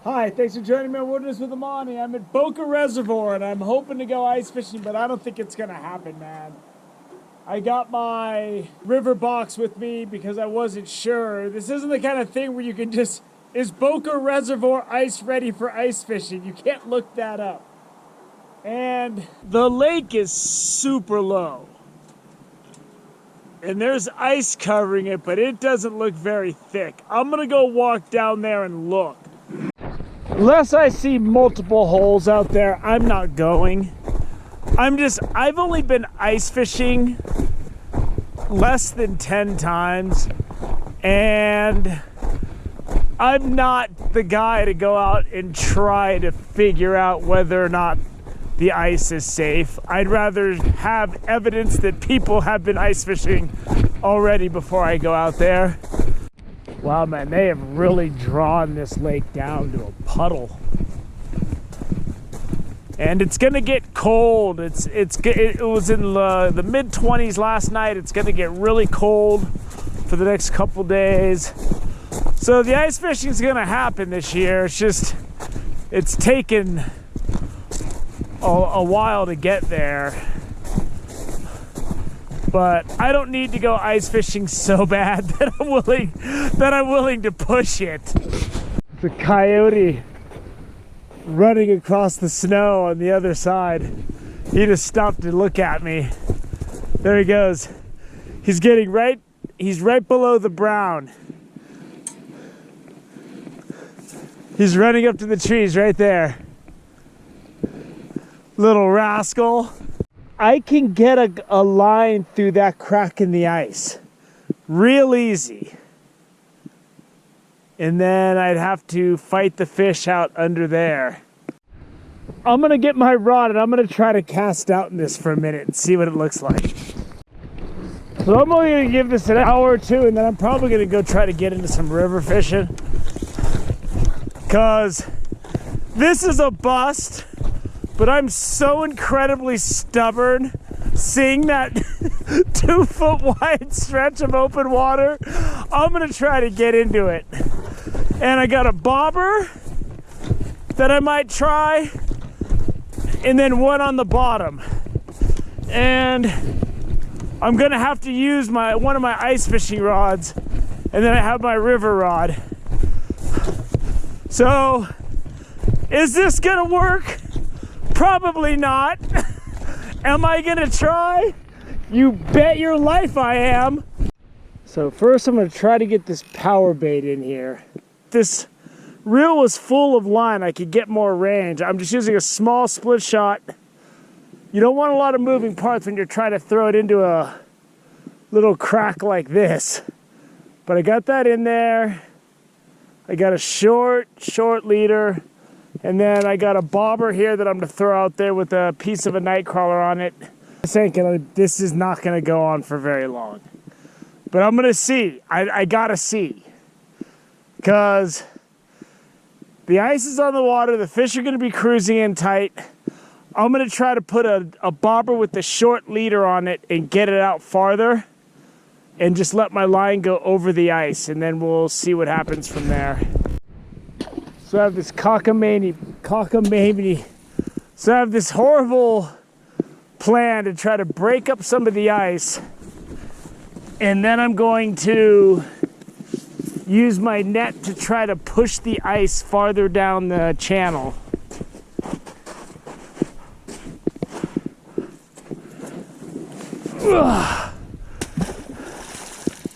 Hi, thanks for joining me on Wilderness with Amani. I'm at Boca Reservoir and I'm hoping to go ice fishing, but I don't think it's gonna happen, man. I got my river box with me because I wasn't sure. This isn't the kind of thing where you can just, is Boca Reservoir ice ready for ice fishing? You can't look that up. And the lake is super low. And there's ice covering it, but it doesn't look very thick. I'm gonna go walk down there and look. Unless I see multiple holes out there, I'm not going. I've only been ice fishing less than 10 times, and I'm not the guy to go out and try to figure out whether or not the ice is safe. I'd rather have evidence that people have been ice fishing already before I go out there. Wow, man, they have really drawn this lake down to a puddle. And it's gonna get cold. It was in the mid-20s last night. It's gonna get really cold for the next couple days. So the ice fishing is gonna happen this year. It's taken a while to get there. But I don't need to go ice fishing so bad that I'm willing to push it. The coyote running across the snow on the other side. He just stopped to look at me. There he goes. He's right below the brown. He's running up to the trees right there. Little rascal. I can get a line through that crack in the ice real easy. And then I'd have to fight the fish out under there. I'm gonna get my rod and I'm gonna try to cast out in this for a minute and see what it looks like. So I'm only gonna give this an hour or two, and then I'm probably gonna go try to get into some river fishing. Cause this is a bust. But I'm so incredibly stubborn seeing that 2 foot wide stretch of open water. I'm gonna try to get into it. And I got a bobber that I might try, and then one on the bottom. And I'm gonna have to use one of my ice fishing rods, and then I have my river rod. So, is this gonna work? Probably not. Am I gonna try? You bet your life I am. So first I'm gonna try to get this power bait in here. This reel was full of line. I could get more range. I'm just using a small split shot. You don't want a lot of moving parts when you're trying to throw it into a little crack like this. But I got that in there. I got a short leader. And then I got a bobber here that I'm gonna throw out there with a piece of a night crawler on it. This is not gonna go on for very long. But I'm gonna see. I gotta see. Because the ice is on the water, the fish are gonna be cruising in tight. I'm gonna try to put a bobber with the short leader on it and get it out farther. And just let my line go over the ice, and then we'll see what happens from there. So I have this cockamamie. So I have this horrible plan to try to break up some of the ice. And then I'm going to use my net to try to push the ice farther down the channel. Ugh.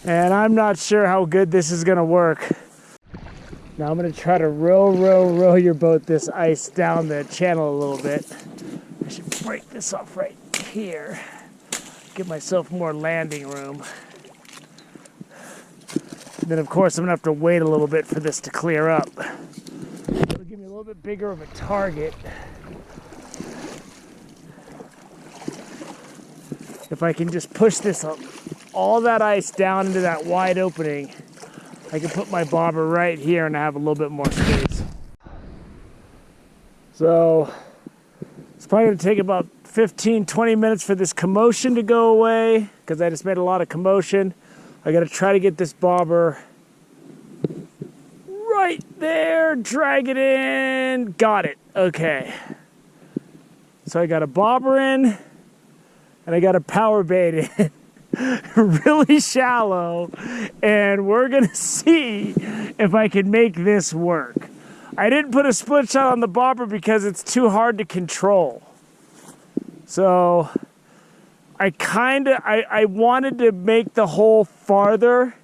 And I'm not sure how good this is gonna work. Now I'm gonna try to row your boat this ice down the channel a little bit. I should break this off right here. Give myself more landing room. And then of course I'm gonna have to wait a little bit for this to clear up. It'll give me a little bit bigger of a target. If I can just push this up, all that ice down into that wide opening, I can put my bobber right here and I have a little bit more space. So it's probably gonna take about 15-20 minutes for this commotion to go away, because I just made a lot of commotion. I gotta try to get this bobber right there. Drag it in. Got it. Okay. So I got a bobber in, and I got a power bait in. Really shallow, and we're gonna see if I can make this work. I didn't put a split shot on the bobber because it's too hard to control. So I wanted to make the hole farther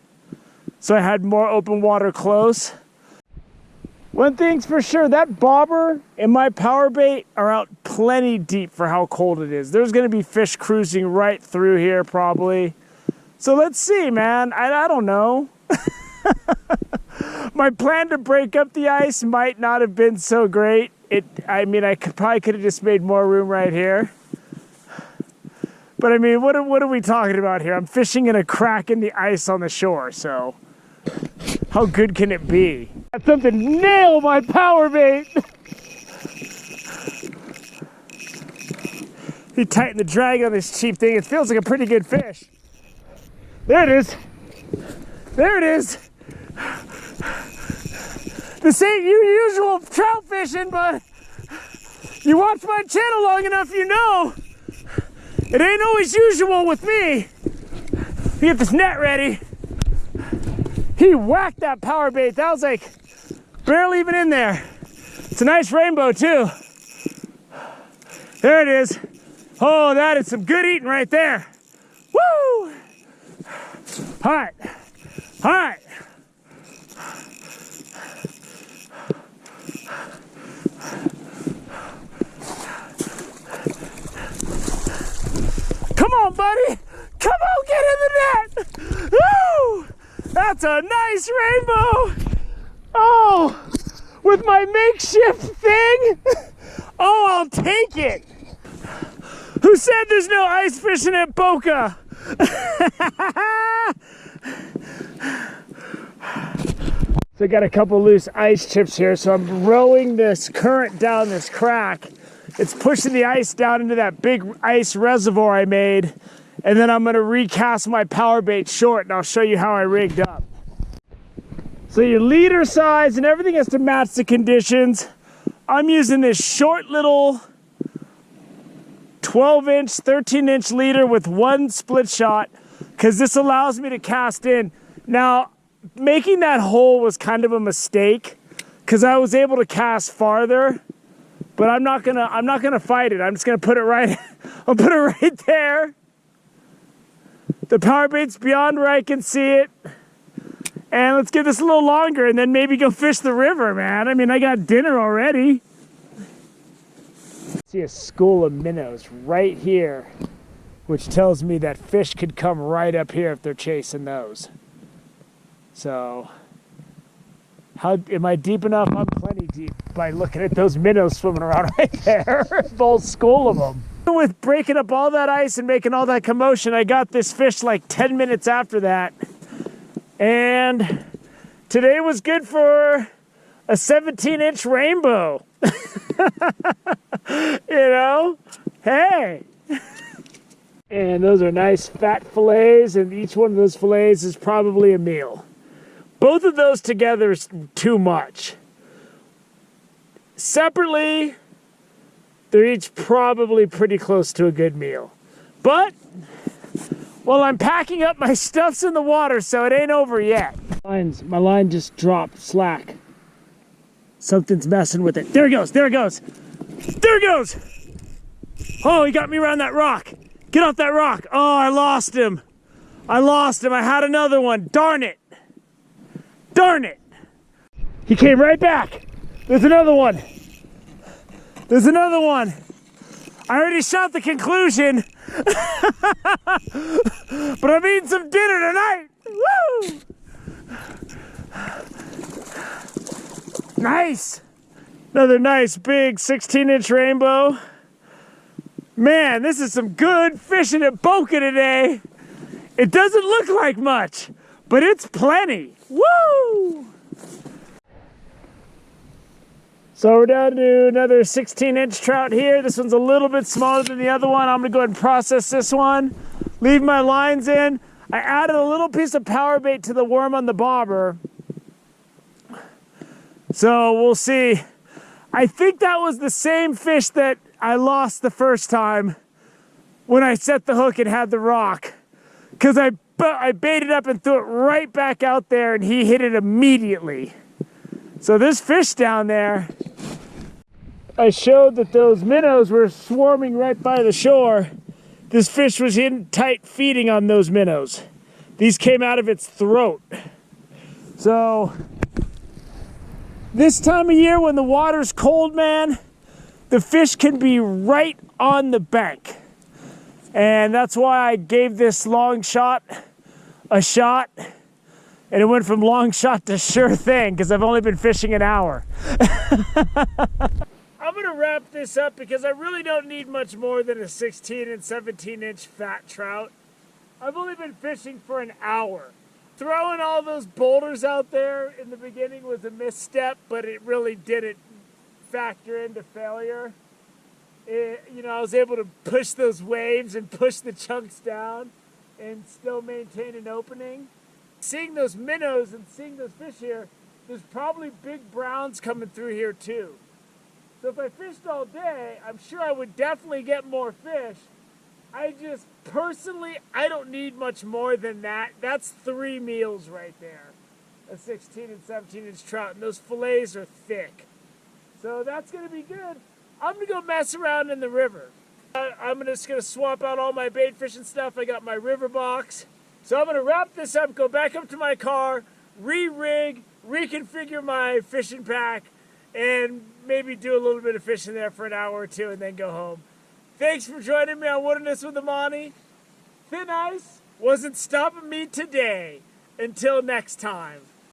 so I had more open water close. One thing's for sure, that bobber and my power bait are out plenty deep for how cold it is. There's gonna be fish cruising right through here probably. So let's see, man. I don't know. My plan to break up the ice might not have been so great. I probably could have just made more room right here. But I mean, what are we talking about here? I'm fishing in a crack in the ice on the shore, so how good can it be? Got something nail my power bait. You tighten the drag on this cheap thing. It feels like a pretty good fish. There it is. There it is. This ain't your usual trout fishing, but you watch my channel long enough, you know. It ain't always usual with me. Let me get this net ready. He whacked that power bait. That was like barely even in there. It's a nice rainbow too. There it is. Oh, that is some good eating right there. Woo! All right. All right. Come on, buddy. Come on, get in the net. Woo! That's a nice rainbow. Oh, with my makeshift thing. Oh, I'll take it. Who said there's no ice fishing at Boca? So I got a couple loose ice chips here, so I'm rowing this current down this crack. It's pushing the ice down into that big ice reservoir I made, and then I'm gonna recast my power bait short, and I'll show you how I rigged up. So your leader size and everything has to match the conditions. I'm using this short little 12-inch, 13-inch leader with one split shot, because this allows me to cast in. Now, making that hole was kind of a mistake, because I was able to cast farther, but I'm not gonna fight it. I'm just gonna put it right. I'll put it right there. The power bait's beyond where I can see it, and let's get this a little longer, and then maybe go fish the river, man. I mean, I got dinner already. See a school of minnows right here, which tells me that fish could come right up here if they're chasing those. So, am I deep enough? I'm plenty deep by looking at those minnows swimming around right there. A whole school of them. With breaking up all that ice and making all that commotion, I got this fish like 10 minutes after that. And today was good for a 17-inch rainbow. You know? Hey! And those are nice fat fillets, and each one of those fillets is probably a meal. Both of those together is too much. Separately, they're each probably pretty close to a good meal. But, well, I'm packing up my stuff's in the water, so it ain't over yet. My line just dropped slack. Something's messing with it. There it goes, there it goes. There it goes! Oh, he got me around that rock. Get off that rock. Oh, I lost him. I lost him. I had another one. Darn it. Darn it. He came right back. There's another one. There's another one. I already shot the conclusion. But I'm eating some dinner tonight. Woo! Nice. Another nice big 16-inch rainbow. Man, this is some good fishing at Boca today. It doesn't look like much, but it's plenty. Woo! So we're down to another 16-inch trout here. This one's a little bit smaller than the other one. I'm gonna go ahead and process this one. Leave my lines in. I added a little piece of power bait to the worm on the bobber. So we'll see. I think that was the same fish that I lost the first time when I set the hook and had the rock. Because I baited up and threw it right back out there and he hit it immediately. So this fish down there, I showed that those minnows were swarming right by the shore. This fish was in tight feeding on those minnows. These came out of its throat. So this time of year when the water's cold, man, the fish can be right on the bank. And that's why I gave this long shot a shot. And it went from long shot to sure thing because I've only been fishing an hour. I'm gonna wrap this up because I really don't need much more than a 16 and 17 inch fat trout. I've only been fishing for an hour. Throwing all those boulders out there in the beginning was a misstep, but it really didn't factor into failure. I was able to push those waves and push the chunks down and still maintain an opening. Seeing those minnows and seeing those fish here, there's probably big browns coming through here too. So if I fished all day, I'm sure I would definitely get more fish. I don't need much more than that. That's 3 meals right there. A 16 and 17 inch trout, and those fillets are thick. So that's gonna be good. I'm gonna go mess around in the river. I'm just gonna swap out all my bait fishing stuff. I got my river box. So I'm gonna wrap this up, go back up to my car, re-rig, reconfigure my fishing pack, and maybe do a little bit of fishing there for an hour or two and then go home. Thanks for joining me on Wilderness with Amani. Thin ice wasn't stopping me today. Until next time.